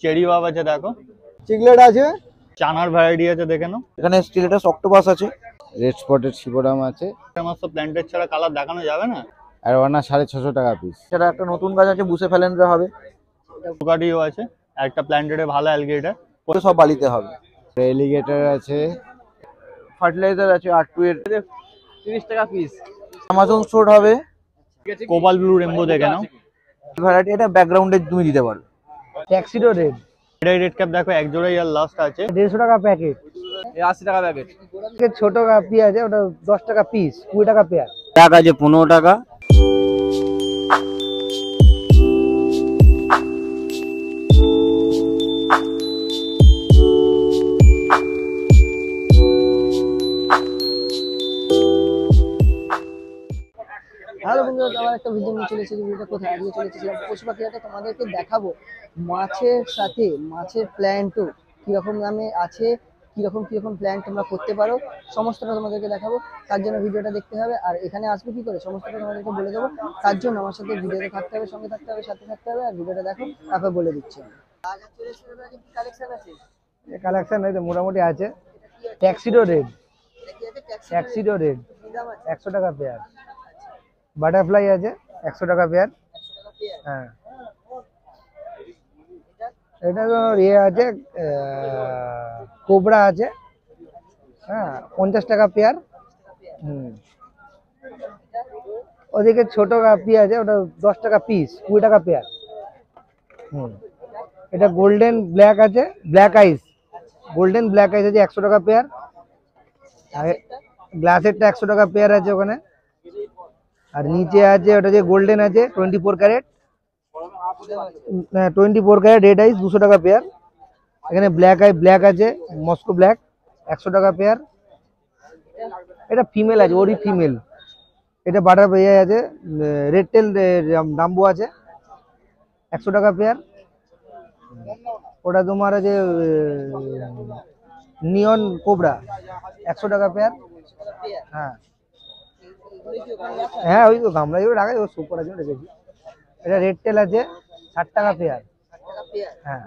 Cherry বাব আছে দেখো, চিকলেট আছে, চানার ভ্যারাইটি আছে দেখে নাও। এখানে স্টিলেটাস অক্টোপাস আছে, রেড স্পটেড শিবোরাম আছে। সমস্ত প্ল্যান্টের ছাড়া কালার দেখানো যাবে না। আর ওনা 650 টাকা পিস। সেটা একটা নতুন গাছ আছে, বুসে ফেলেনরা হবে। বুগাটিও আছে, একটা প্ল্যান্টেডে ভালো অ্যালগেটার, সব বালিতে হবে। এলিগেটর আছে, ফার্টিলাইজার আছে R2 এর 30 টাকা পিস। অ্যামাজন স্টোর হবে। কোবাল ব্লু রেমবো দেখে নাও। ভ্যারাইটি এটা ব্যাকগ্রাউন্ডে তুমি দিতে পারো। ট্যাক্সিডো রেড, রেড ক্যাপ দেখো এক জোড়াই আর লাস্ট আছে 150 টাকা প্যাকেট। 80 টাকা প্যাকেট। ছোট কাপি আছে, ওটা 10 টাকা পিস, 20 টাকা পেয়ার। টাকা আছে 15 টাকা। হ্যালো বন্ধুরা, আবার একটা ভিডিও নিয়ে চলে এসেছি। ভিডিওটা কোথায় আজকে চলে এসেছিলাম পশু পাখি হাটে। তোমাদেরকে দেখাবো মাছের সাথে মাছের প্ল্যান্টও কীরকম দামে আছে, কীরকম প্ল্যান্ট তোমরা করতে পারো, সমস্তটা তোমাদেরকে দেখাবো। তার জন্য ভিডিওটা দেখতে হবে। আর এখানে আসবে কী করে সমস্তটা তোমাদেরকে বলে দেবো। তার জন্য আমার সাথে ভিডিওতে থাকতে হবে, সঙ্গে থাকতে হবে, সাথে থাকতে হবে। আর ভিডিওটা দেখো, তারপর বলে দিচ্ছি। কালেকশন এই তো মোটামুটি আছে। ট্যাক্সিডো রেড, 100 টাকা পেয়ার। বাটারফ্লাই আছে 100 টাকা পেয়ার। হ্যাঁ, এটা তো ইয়ে আছে, কোবরা আছে, হ্যাঁ 50 টাকা পেয়ার। ওদিকে ছোট কাপি আছে, ওটা 10 টাকা পিস, 20 টাকা পেয়ার। এটা গোল্ডেন ব্ল্যাক আছে, ব্ল্যাক আইস, গোল্ডেন ব্ল্যাক আইস আছে 100 টাকা পেয়ার। গ্লাসেরটা 100 টাকা পেয়ার আছে ওখানে। আর নিচে আছে ওটা যে গোল্ডেন আছে 24 ক্যারেট, 24 ক্যারেট রেড আইস 200 টাকা পেয়ার। এখানে ব্ল্যাক আছে, মস্কো ব্ল্যাক 100 টাকা পেয়ার। এটা ফিমেল আছে, ওরই ফিমেল। এটা বাটার ইয়ে আছে, রেড টেল ডাম্বো আছে 100 টাকা পেয়ার। ওটা তোমার আছে নিয়ন কোবরা 100 টাকা পেয়ার। হ্যাঁ হ্যাঁ, ওই তো গামলায় রাখাই, ও শো করার জন্য রেখেছি। এটা রেড টেল আছে 60 টাকা পেয়ার। হ্যাঁ,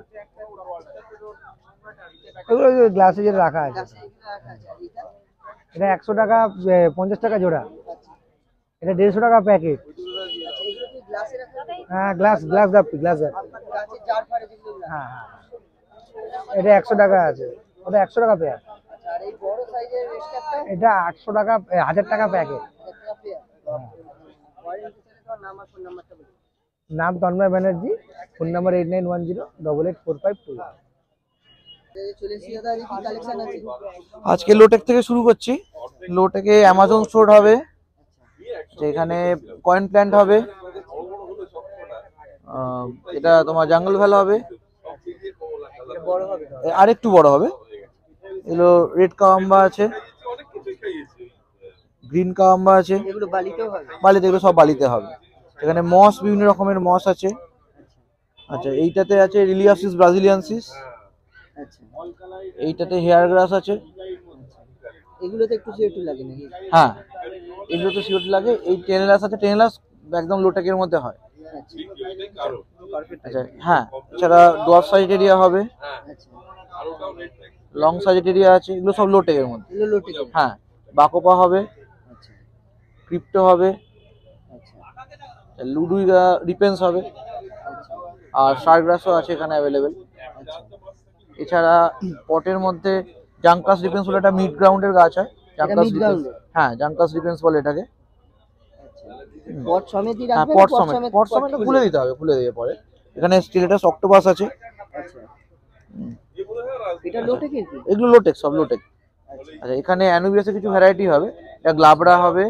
ওগুলো গ্লাসে যেটা রাখা আছে। এটা 100 টাকা, 50 টাকা জোড়া। এটা 150 টাকা প্যাকেট। হ্যাঁ, গ্লাস গাপ্পি। হ্যাঁ হ্যাঁ, এটা 100 টাকা আছে, ওটা 100 টাকা পেয়ার। এটা 800 টাকা, 1000 টাকা প্যাকেট। নাম তন্ময় ব্যানার্জি, ফোন নাম্বার 8910884521। আজকে লোটেক থেকে শুরু করছি। লোটেকে অ্যামাজন স্টোর হবে, যেখানে কয়েন প্ল্যান্ট হবে। এটা তোমার জঙ্গল ভ্যালা হবে, আর একটু বড় হবে। এগুলো রেড কাওয়াম্বা আছে, গ্রিন কাওয়াম্বা আছে, বালিতে, এগুলো সব বালিতে হবে। এখানে মস, বিভিন্ন রকমের মস আছে। আচ্ছা, এইটাতে আছে রিলিয়াসিস ব্রাজিলিয়ানসিস, এইটাতে হেয়ার গ্রাস আছে। এগুলোতে একটু সিওটি লাগে নাকি? হ্যাঁ, এগুলো তো সিওটি লাগে। এই টেনেলাস আছে, টেনেলাস একদম লোটেকের মধ্যে হয়। আচ্ছা, হ্যাঁ, এছাড়া ডোয়ার্ফ সাইজেরিয়া হবে, লং সাইজেরিয়া আছে, এগুলো সব লোটেকের মধ্যে। হ্যাঁ, বাকোপা হবে, ক্রিপ্টো হবে, লুডুইগা রিপেন্স হবে, আর শার্কগ্রাসও আছে এখানে অ্যাভেলেবেল। এছাড়া পটের মধ্যে জাঙ্কাস রিপেন্স বলে একটা মিড গ্রাউন্ডের গাছ হয়, জাঙ্কাস রিপেন্স। হ্যাঁ, জাঙ্কাস রিপেন্স বলে এটাকে। পট সমেতই হ্যাঁ, রাখবে, পট সমেত খুলে দিতে হবে, খুলে দিয়ে পরে। এখানে স্টিলেটাস অক্টোপাস আছে। এটা লোটেকের কি? এগুলো লোটেক, সব লোটেক। আচ্ছা, এখানে অ্যানুবিয়াসের কিছু ভ্যারাইটি হবে। এটা গ্লাবরা হবে,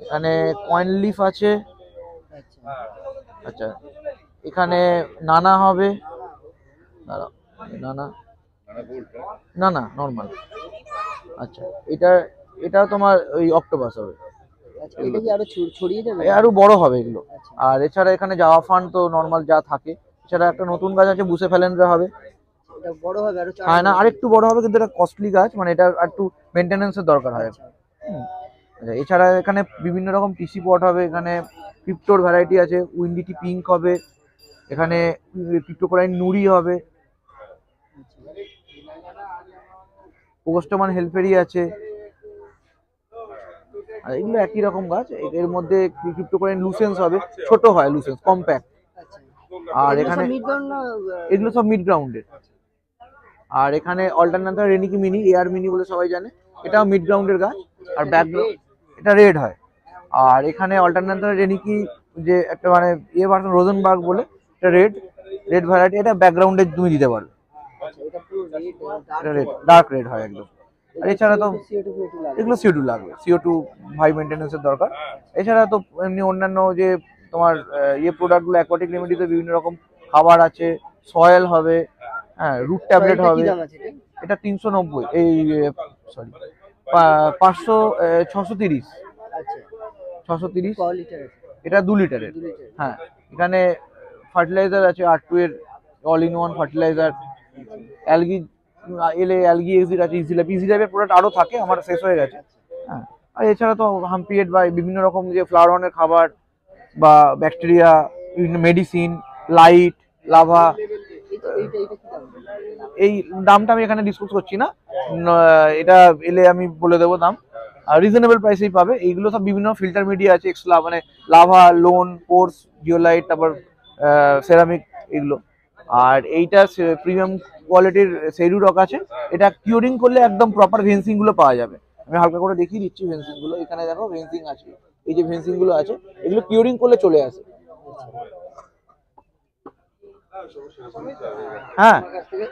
এখানে কয়েন লিফ আছে। আচ্ছা, এখানে নানা হবে, নানা নর্মাল। আচ্ছা, এটা তোমার ওই অক্টোপাস হবে। এটা কি আরো ছড়িয়ে যাবে? আরো বড় হবে এগুলো। আর এছাড়া এখানে জাভা ফান্ড তো নর্মাল যা থাকে। এছাড়া একটা নতুন গাছ আছে, বুসে ফেলেনরা হবে। এটা বড় হবে আরো? হ্যাঁ, না, আরেকটু বড় হবে, কিন্তু এটা কস্টলি গাছ, মানে এটা একটু মেইনটেনেন্সের দরকার হয়। আচ্ছা, এছাড়া এখানে বিভিন্ন রকম টিসি পট হবে। এখানে ক্রিপ্টোর ভ্যারাইটি আছে, উইন্ডিটি পিঙ্ক হবে, এখানে ক্রিপ্টোকোরাইন নুড়ি হবে, পোস্টমান হেলফেরি আছে। আর এগুলো একই রকম গাছ, এর মধ্যে ক্রিপ্টোকারেন লুসেন্স হবে, ছোট হয় লুসেন্স, কম্প্যাক্ট। আচ্ছা, আর এগুলো এখানে সব মিড গ্রাউন্ড না? এগুলো সব মিড গ্রাউন্ডের। আর এখানে অল্টারনেটর রেনিকি মিনি, এয়ার মিনি বলে সবাই জানে, এটাও মিড গ্রাউন্ডের গাছ। আর ব্যাকগ্রাউন্ড এটা রেড হয়। আর এখানে অল্টারনেটর রেনিকি যে একটা মানে ভার্সন রোজেনবার্গ বলে, এটা রেড ভ্যারাইটি, এটা ব্যাকগ্রাউন্ডে তুমি দিতে পারবে। আচ্ছা, এটা পুরো রেড, এটা রেড, ডার্ক রেড হয় একদম। আর এছাড়া তো CO2 লাগে। এগুলো CO2 লাগবে, CO2 ভাই মেনটেন্যান্সের দরকার। এছাড়া তো এমনি অন্যান্য যে তোমার প্রোডাক্টগুলো, অ্যাকোয়াটিক রেমেডিতে বিভিন্ন রকম খাবার আছে, সয়েল হবে, হ্যাঁ, রুট ট্যাবলেট সয়েলটা কি হবে। দাম আছে এটা? এটা 390, এই সরি 500, 630, আচ্ছা, 630। ক লিটার আছে? এটা 2 লিটারের। 2 লিটার। হ্যাঁ, এখানে ফার্টিলাইজার আছে R2 এর all in one fertiliser. Algae algae exit আছে, ইজি লাইফের প্রোডাক্ট আরো থাকে, আমার শেষ হয়ে গেছে। হ্যাঁ, আর এছাড়া তো হাম্পিয়েট বা বিভিন্ন রকম যে ফ্লাওয়ার ওয়ানের খাবার বা ব্যাকটেরিয়া, বিভিন্ন মেডিসিন, লাইট, লাভা। এইটা কি দাম? এই দামটা আমি এখানে ডিসকাস করছি না, এটা এলে আমি বলে দেবো দাম। রিজনেবল প্রাইসেই পাবে। এইগুলো সব বিভিন্ন ফিল্টার মিডিয়া আছে, এক্সট্রা মানে লাভা, লোন, পোর্স, জিওলাইট, তারপর সেরামিক, এগুলো। আর এইটা প্রিমিয়াম কোয়ালিটির সেরু রক আছে, এটা কিউরিং করলে একদম প্রপার ভেন্সিং গুলো পাওয়া যাবে। আমি হালকা করে দেখিয়ে দিচ্ছি ভেন্সিং গুলো। এখানে দেখো ভেন্সিং আছে, এই যে ভেন্সিং গুলো আছে, এগুলো কিউরিং করলে চলে আসে। হ্যাঁ, আমার কাছ থেকে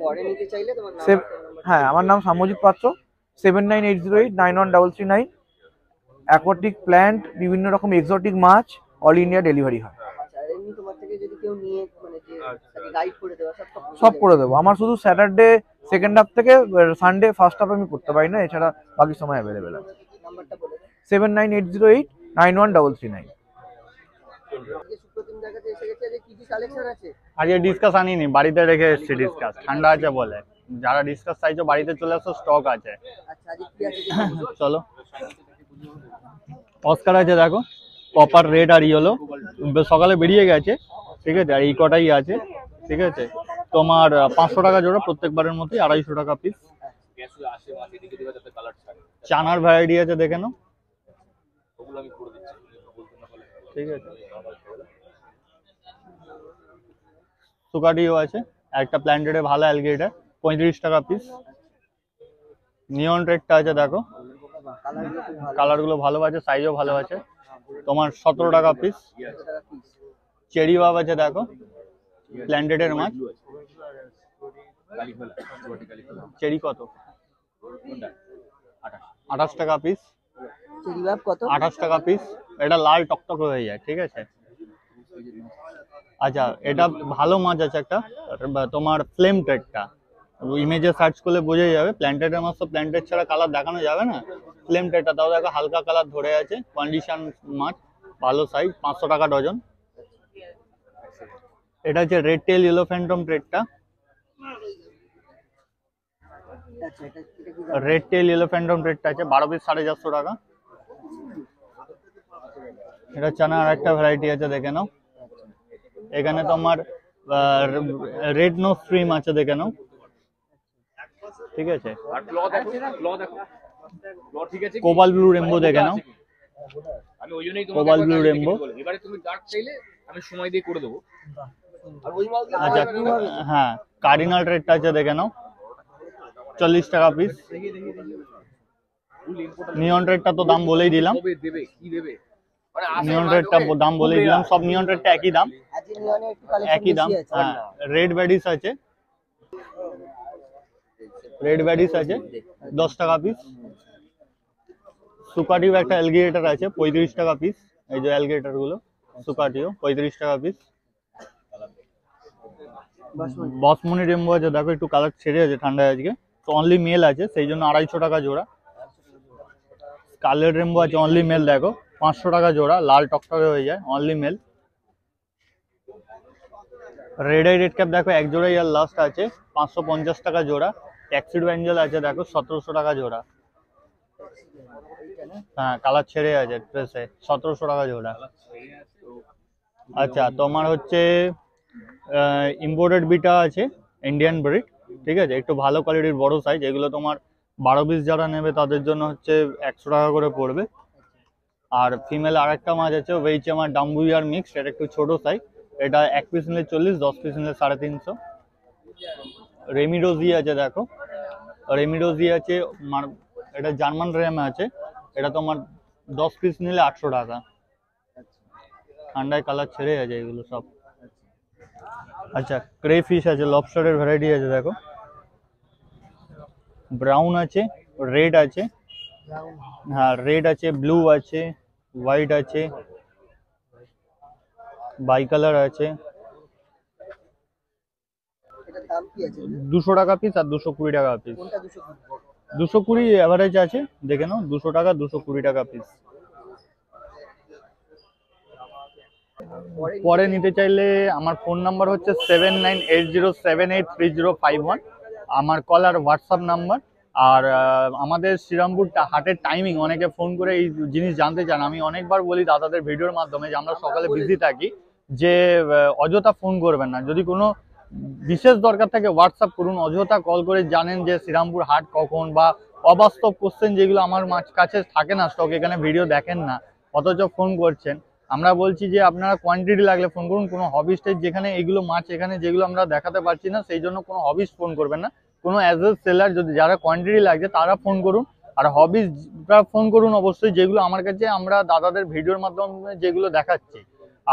পরে নিতে চাইলে তোমার নাম? হ্যাঁ, আমার নাম সাম্যজিৎ পাত্র। 7980891339। অ্যাকোয়াটিক প্ল্যান্ট, বিভিন্ন রকম এক্সোটিক মাছ, অল ইন্ডিয়া ডেলিভারি হয়। আচ্ছা, আর এমনি তোমার থেকে যদি কেউ নিয়ে মানে যে গাইড করে দেওয়া সব করে দেবো। আমার শুধু স্যাটারডে সেকেন্ড হাফ থেকে সানডে ফার্স্ট হাফ আমি করতে পারি না, এছাড়া বাকি সময় অ্যাভেলেবেল আছে। নাম্বারটা বলে দাও। 7980891339। আজকে সুপ্রতিম দেখাতে এসে গেছে, যে কি কি কালেকশন আছে? আজকে ডিসকাস আনিনি, বাড়িতে রেখে এসেছি ডিসকাস, ঠান্ডা আছে বলে। যারা ডিসকাস চাইছো বাড়িতে চলে আসো, স্টক আছে। আচ্ছা, আজকে কি আছে? চলো, অস্কার আছে দেখো, কপার, রেড আর ইয়েলো, সকালে বেরিয়ে গেছে, ঠিক আছে। আর এই কটাই আছে, ঠিক আছে। তোমার 500 টাকা জোড়া, প্রত্যেকবারের মতোই 250 টাকা পিস। চানার ভ্যারাইটি আছে, দেখে নাও, ঠিক আছে। সুকাটিও আছে, একটা প্ল্যান্টেডে ভালো অ্যালগেটার, 35 টাকা পিস। নিয়ন রেডটা আছে দেখো, কালার গুলো ভালো আছে, সাইজও ভালো আছে, তোমার 17 টাকা পিস। চেরি বাব আছে দেখো, প্ল্যান্টেডের মাছ। চেরি কত? 28 টাকা পিস। চেরি বাব কত? 28 টাকা পিস। এটা লাল টকটক হয়ে যায়, ঠিক আছে। আচ্ছা, এটা ভালো মাছ আছে একটা, তোমার ফ্লেম ট্রেডটা, ইমেজে সার্চ করলে বোঝা যাবে। প্ল্যান্টেডের মাছ তো প্ল্যান্টেড ছাড়া কালার দেখানো যাবে না। ফ্লেম ট্রেডটা তাও দেখো হালকা কালার ধরে আছে, কন্ডিশন মাছ, ভালো সাইজ, 500 টাকা ডজন। এটা হচ্ছে রেড টেল ইয়েলো ফ্যান্টম ট্রেডটা, আচ্ছা, এটা কি রেড টেল ইয়েলো ফ্যান্টম ট্রেডটা আছে 12 পিস 450 টাকা। এটা চানার একটা ভ্যারাইটি আছে, দেখে নাও। এখানে তোমার রেড নো স্ট্রিম আছে, দেখে নাও, ঠিক আছে। কোবাল ব্লু রেমবো দেখে নাও, আমি ওই জন্যই কোবাল ব্লু রেমবো। এবারে তুমি ডার্ক চাইলে আমি সময় দিয়ে করে দেবো। আর ওই মাল আচ্ছা, হ্যাঁ, কার্ডিনাল রেডটা আছে, দেখে নাও, 40 টাকা পিস। নিয়ন রেডটা তো দাম বলেই দিলাম, কবে দেবে কি দেবে, মানে নিয়ন রেডটা দাম বলেই দিলাম, সব নিয়ন রেডটা একই দাম, আজকে নিয়নে একটু কালেকশন একই দাম। বেশি আছে। হ্যাঁ, রেড ব্যাডিস আছে, রেড ব্যাডিস আছে 10 টাকা পিস। সুকাটিও একটা অ্যালগেটার আছে, 35 টাকা পিস। এই যে অ্যালগেটার গুলো, সুকাটিও 35 টাকা পিস। বসমনি রেমবো আছে দেখো, একটু কালার ছেড়ে আছে, ঠান্ডায় আজকে তো, অনলি মেল আছে, সেই জন্য 250 টাকা জোড়া। স্কারলেট রেমবো আছে, অনলি মেল দেখো, 500 টাকা জোড়া, লাল টকটকে হয়ে যায়, only mail. Red eye red cap দেখো, এক জোড়াই আর লাস্ট আছে, 550 টাকা জোড়া। ট্যাক্সিড অ্যাঞ্জেল আছে দেখো, 1700 টাকা জোড়া। হ্যাঁ, কালার ছেড়ে আছে ড্রেসে, 1700 টাকা জোড়া। আচ্ছা, তোমার হচ্ছে ইম্পোর্টেড বিটা আছে, ইন্ডিয়ান ব্রিড, ঠিক আছে, একটু ভালো কোয়ালিটির বড় সাইজ, এগুলো তোমার 12 পিস যারা নেবে তাদের জন্য হচ্ছে 100 টাকা করে পড়বে। আর ফিমেল আরেকটা মাছ আছে ওয়েইচেমার ডাম্বুইয়ার মিক্স, এটা একটু ছোট সাইজ, এটা 1 পিস নিলে 40, 10 পিস নিলে 350। রেমিডোজি আছে দেখো, রেমিডোজি আছে, এটা জার্মান র্যাম আছে, এটা তোমার 10 পিস নিলে 800 টাকা। ঠান্ডায় কালার ছেড়ে আছে এগুলো সব। আচ্ছা, ক্রে ফিশ আছে, লবস্টারের ভ্যারাইটি আছে দেখো, ব্রাউন আছে, রেড আছে, হ্যাঁ রেড আছে, ব্লু আছে, হোয়াইট আছে, বাই কালার আছে। এটার দাম কি আছে? 200 টাকা পিস আর 220 টাকা পিস। কোনটা 220? 220 এভারেজ আছে, দেখে নাও, 200 টাকা 220 টাকা পিস। পরে নিতে চাইলে আমার ফোন নাম্বার হচ্ছে 7980783051, আমার কল আর হোয়াটসঅ্যাপ নাম্বার। আর আমাদের শ্রীরামপুর হাটের টাইমিং, অনেকে ফোন করে এই জিনিস জানতে চান, আমি অনেকবার বলি দাদাদের ভিডিওর মাধ্যমে যে আমরা সকালে বিজি থাকি, যে অযথা ফোন করবেন না, যদি কোনো বিশেষ দরকার থাকে হোয়াটসঅ্যাপ করুন, অযথা কল করে জানেন যে শ্রীরামপুর হাট কখন, বা অবাস্তব কোশ্চেন যেগুলো আমার কাছে থাকে না স্টক, এখানে ভিডিও দেখেন না অথচ ফোন করছেন, আমরা বলছি যে আপনারা কোয়ান্টিটি লাগলে ফোন করুন। কোনো হবিস্টের যেখানে এগুলো মাছ এখানে যেগুলো আমরা দেখাতে পারছি না, সেই জন্য কোনো হবিস্ট ফোন করবেন না, কোনো অ্যাজ এ সেলার যদি যারা কোয়ান্টিটি লাগছে তারা ফোন করুন। আর হবিস্টরা ফোন করুন অবশ্যই, যেগুলো আমার কাছে আমরা দাদাদের ভিডিওর মাধ্যমে যেগুলো দেখাচ্ছি।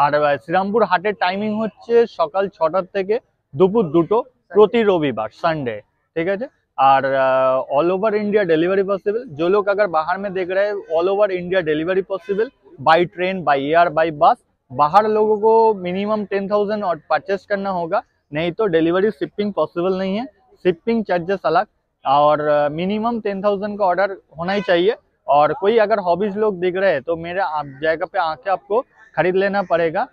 আর শ্রীরামপুর হাটের টাইমিং হচ্ছে সকাল 6টার থেকে দুপুর 2টো, প্রতি রবিবার संडे, ठीक है। और all over India delivery possible, जो लोग अगर बाहर में देख रहे हैं all over India delivery possible, by train, by air, by bus. बाहर लोगों को मिनिमम 10,000 और परचेस करना होगा, नहीं तो डिलीवरी शिपिंग पॉसिबल नहीं है, शिपिंग चार्जेस अलग। और मिनिमम 10,000 का ऑर्डर होना ही चाहिए। और कोई अगर हॉबीज लोग दिख रहे हैं तो मेरे जगह पे आके आपको खरीद लेना पड़ेगा।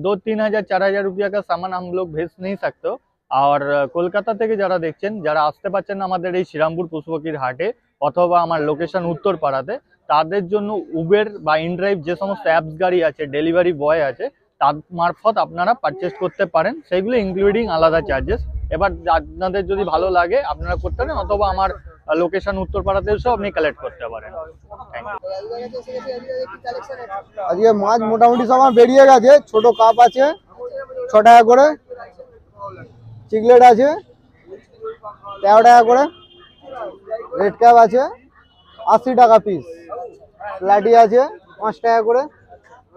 2-3 हजार 4 हजार रुपया का सामान हम लोग भेज नहीं सकते। और কলকাতা থেকে যারা দেখছেন, যারা আসতে পারছেন না আমাদের এই শ্রীরামপুর পশুপাখির হাটে অথবা আমার লোকেশন উত্তরপাড়াতে, তাদের জন্য উবের বা ইনড্রাইভ যে সমস্ত অ্যাপস গাড়ি আছে, ডেলিভারি বয় আছে, তার মারফত আপনারা পারচেস করতে পারেন, সেগুলো ইনক্লুডিং আলাদা চার্জেস। এবার আপনাদের যদি ভালো লাগে আপনারা করতে পারেন, অথবা আমার লোকেশন উত্তরপাড়াতে এসেও আপনি কালেক্ট করতে পারেন। Thank you. আজকে মাছ মোটামুটি সব আমার বেরিয়ে গেছে। ছোট কাপ আছে 6 টাকা করে, চিকলেট আছে 13 টাকা করে, রেড ক্যাপ আছে 80 টাকা পিস, প্লাটি আছে 5 টাকা করে,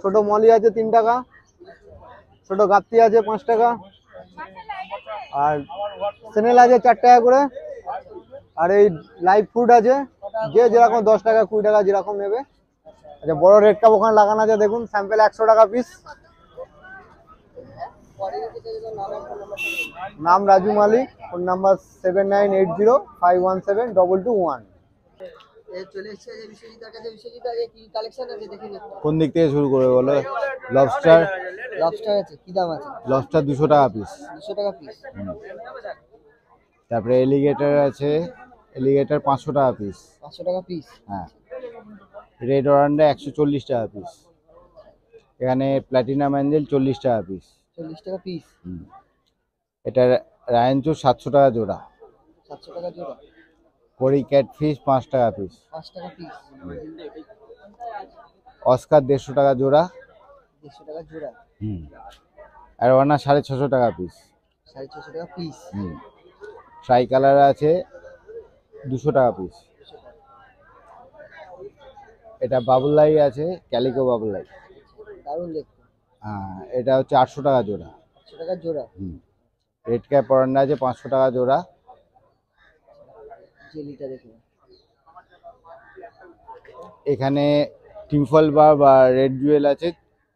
ছোট মলি আছে 3 টাকা, ছোট গাপ্তি আছে 5 টাকা, আর সেনেল আছে 4 টাকা করে। আর এই লাইভ ফুড আছে, যে যেরকম 10 টাকা 20 টাকা যেরকম নেবে। আচ্ছা, বড় রেড কাপ ওখানে লাগানো আছে দেখুন, স্যাম্পেল 100 টাকা পিস। নাম রাজু মালিক, ফোন নাম্বার 7980517221। চলে এসেছে যে বিশ্বজিতের কাছে। বিশ্বজিৎ আগে কি কালেকশন আছে দেখে নিন। কোন দিক থেকে শুরু করবে বলো? লবস্টার, লবস্টার আছে, কি দাম আছে? লবস্টার 200 টাকা পিস। 200 টাকা পিস। তারপরে এলিগেটর আছে, এলিগেটর 500 টাকা পিস। 500 টাকা পিস। হ্যাঁ। রেড ওরান্ডা 140 টাকা পিস। এখানে প্লাটিনাম অ্যাঞ্জেল 40 টাকা পিস। 40 টাকা পিস। এটা রায়নচু 700 টাকা জোড়া। 700 টাকা জোড়া। কড়ি ক্যাটফিশ 5 টাকা পিস। 5 টাকা পিস। অস্কার 150 টাকা জোড়া। 150 টাকা জোড়া। আর ওয়ানা 650 টাকা পিস। 650 টাকা পিস। ট্রাই কালার আছে 200 টাকা পিস। এটা বাবুলাই আছে, ক্যালিকো বাবুলাই, দারুণ দেখতে। হ্যাঁ, এটা হচ্ছে 800 টাকা জোড়া। 800 টাকা জোড়া। রেড ক্যাপ পরান্ডা আছে 500 টাকা জোড়া। জেলিটা দেখুন। এখানে টিমফল বা রেড জুয়েল আছে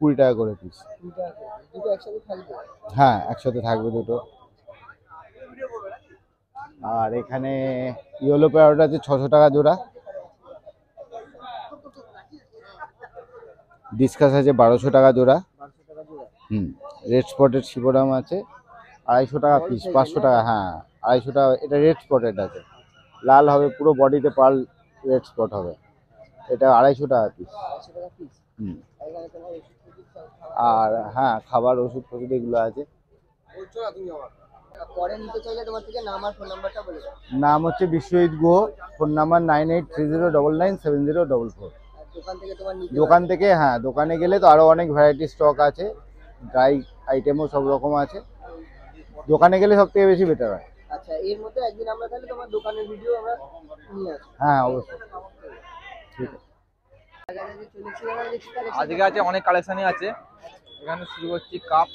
20 টাকা করে পিস। দুটো একসাথে থাকবে? হ্যাঁ, একসাথে থাকবে দুটো। আর এখানে ইয়েলো প্যারট আছে 600 টাকা জোড়া। ডিসকাস আছে 1200 টাকা জোড়া। 1200 টাকা জোড়া। রেড স্পটেড শিবোরাম আছে 250 টাকা পিস। 500 টাকা, হ্যাঁ 250 টাকা। এটা রেড স্পটেড আছে, লাল হবে পুরো বডিতে, পার্ল রেড স্পট হবে। এটা 250 টাকা পিস। 250 টাকা পিস। এখানে তোমার ওষুধ আর হ্যাঁ, খাবার ওষুধ ফষুধ এগুলো আছে। পরে নিতে চাইলে তোমার থেকে নাম আর ফোন নাম্বারটা বলে দাও। নাম হচ্ছে বিশ্বজিৎ গুহ, ফোন নাম্বার 9830997044। আর দোকান থেকে তোমার নিতে দোকান থেকে, হ্যাঁ দোকানে গেলে তো আরো অনেক ভ্যারাইটি স্টক আছে, ড্রাই আইটেমও সব রকম আছে, দোকানে গেলে সব থেকে বেশি বেটার হয়। আচ্ছা, এর মধ্যে একদিন আমরা তাহলে তোমার দোকানের ভিডিও আমরা নিয়ে আসবো। হ্যাঁ অবশ্যই, ঠিক আছে। আজকে আছে অনেক কালেকশনই আছে। এখানে শুরু করছি কাপ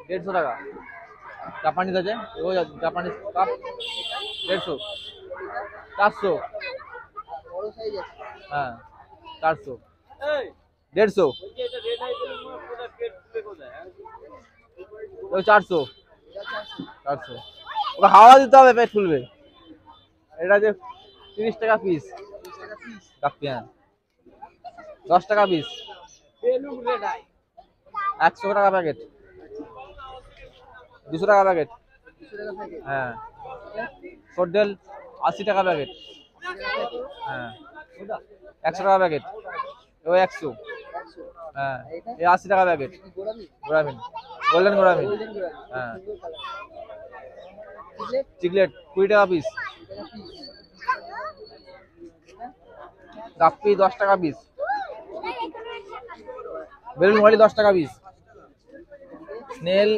150 টাকা, জাপানিজ আছে, ও জাপানিজ কাপ 150, 400, বড় সাইজ আছে। হ্যাঁ 400, 150, 400, 400। ওকে হাওয়া দিতে হবে, পেট ফুলবে। এটা যে 30 টাকা পিস কাপি, হ্যাঁ 10 টাকা পিস, 100 টাকা প্যাকেট, 200 টাকা প্যাকেট, হ্যাঁ সর্ডেল 80 টাকা প্যাকেট, হ্যাঁ 100 টাকা প্যাকেট, ও 100, হ্যাঁ এই 80 টাকা প্যাকেট, গোড়ামিন, গোল্ডেন গোড়ামিন, হ্যাঁ চিকলেট 20 টাকা পিস, গাপ্পি 10 টাকা পিস, বেলুন ওয়ালি 10 টাকা পিস, স্নেল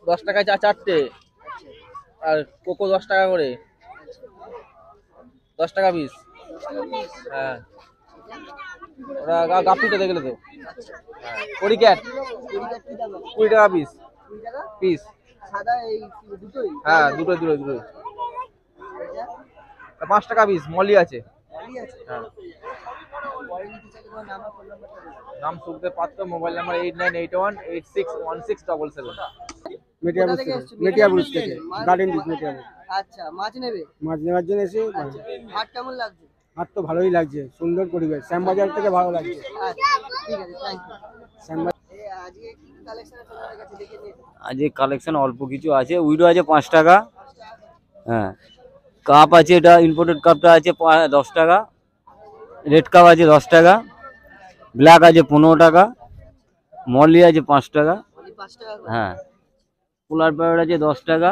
10 টাকায় চারটে, আর কোকো 10 টাকা করে, 10 টাকা পিস, হ্যাঁ ওরা গাপ্পিটা দেখলে তো, হ্যাঁ পরিক্যাট 20 টাকা পিস, পিস, সাদা এই দুটোই হ্যাঁ দুটোই 5 টাকা পিস, মলি আছে, ভালোই আছে। হ্যাঁ পরে নিতে চাইলে তোমার নাম আর ফোন নাম্বারটা বলে দাও। নাম সুখদেব পাত্র, মোবাইল নাম্বার 8981861677। কোথা থেকে এসছো? মেটিয়াবুরুজ থেকে, মাছ- গার্ডেন ডিস মেটিয়াবুরুজ। আচ্ছা, মাছ নেবে? মাছ নেওয়ার জন্য এসে আচ্ছা, হাট কেমন লাগছে? হাট তো ভালোই লাগছে, সুন্দর পরিবেশ, শ্যামবাজার থেকে ভালো লাগছে। আচ্ছা, ঠিক আছে, থ্যাংক ইউ। শ্যামবাজার আজকে কি কালেকশন আছে তোমাদের কাছে, দেখে নিন। আজকে কালেকশন অল্প কিছু আছে। উইডো আছে 5 টাকা, হ্যাঁ কাপ আছে, এটা ইম্পোর্টেড কাপটা আছে 10 টাকা, রেড কাপ আছে 10 টাকা, ব্ল্যাক আছে 15 টাকা, মলি আছে 5 টাকা, ওই 5 টাকা করে। হ্যাঁ পোলার প্যারেট আছে 10 টাকা,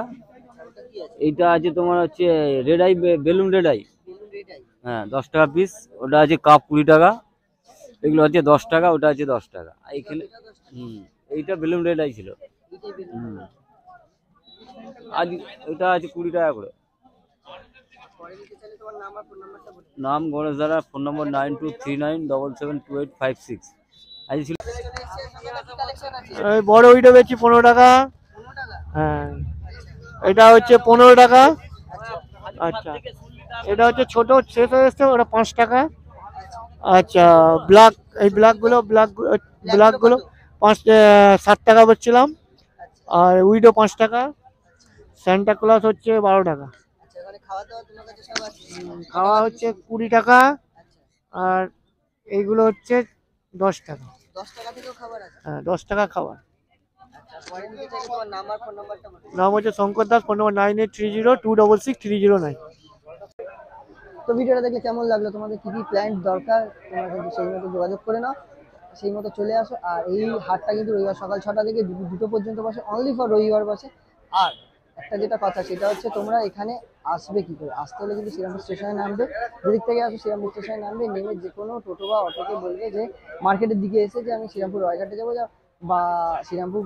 ওটা কি আছে? এইটা আছে তোমার হচ্ছে red eye, balloon red eye, balloon red-eye. হ্যাঁ 10 টাকা পিস, ওটা আছে কাপ 20 টাকা, এগুলো আছে 10 টাকা, ওটা আছে 10 টাকা। এইখানে এইটা বেলুন রেড আই ছিল, এটাই বেলুন। আজ ওটা আছে 20 টাকা করে। পরে নিতে চাইলে তোমার নাম আর ফোন নাম্বারটা বলে দাও। নাম গণেশ দ্বারা, ফোন নম্বর 9239772856। আজ ছিল চলে এসেছে, সঙ্গে কি কালেকশন আছে? বড় উইডো বেচি 15 টাকা, 15 টাকা। হ্যাঁ এটা হচ্ছে 15 টাকা। আচ্ছা, এটা হচ্ছে ছোট শেষ হয়ে এসছে, ওটা 5 টাকা। আচ্ছা, ব্ল্যাক, এই ব্ল্যাকগুলো 60 টাকা বেচছিলাম, আর উইডো 5 টাকা, স্যান্টা ক্লজ হচ্ছে 12 টাকা। আচ্ছা, এখানে খাওয়া দাওয়া তোমার কাছে সব আছে? খাওয়া হচ্ছে 20 টাকা, আর এইগুলো হচ্ছে 10 টাকা। 10 টাকা থেকেও খাবার আছে? হ্যাঁ 10 টাকা খাওয়া। আচ্ছা, পরে নিতে চাইলে তোমার নাম আর ফোন নাম্বারটা বলে দাও। নাম হচ্ছে শঙ্কর দাস, ফোন নম্বর 9830266309। তো ভিডিওটা দেখলে কেমন লাগলো, তোমাদের কি কি প্ল্যান্ট দরকার তোমরা কিন্তু সেই মতো যোগাযোগ করে নাও, সেই মতো চলে আসো। আর এই হাটটা কিন্তু রবিবার সকাল 6টা থেকে দুটো পর্যন্ত বসে, অনলি ফর রবিবার বসে। আর একটা যেটা কথা সেটা হচ্ছে তোমরা এখানে আসবে কি করে, আসতে হলে কিন্তু শ্রীরামপুর স্টেশনে নামবে, যেদিক থেকে আসো শ্রীরামপুর স্টেশনে নামবে, নেমে যে কোনো টোটো বা অটোকে বলবে যে মার্কেটের দিকে এসে যে আমি শ্রীরামপুর রয়ঘাটে যাবো বা শ্রীরামপুর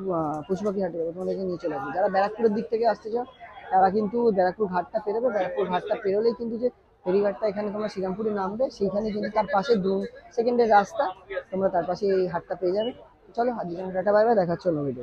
পশুপাখি হাটে যাবো, তোমাদেরকে নিয়ে চলে আসবে। যারা ব্যারাকপুরের দিক থেকে আসতে চাও তারা কিন্তু ব্যারাকপুর ঘাটটা পেরোবে, ব্যারাকপুর ঘাটটা পেরোলেই কিন্তু যে ফেরিঘাটটা এখানে তোমরা শ্রীরামপুরে নামবে, সেইখানে কিন্তু তার পাশে 2 সেকেন্ডের রাস্তা, তোমরা তার পাশে এই হাটটা পেয়ে যাবে। চলো আজকের টাটা, বাই বাই, দেখা হচ্ছে অন্য ভিডিও।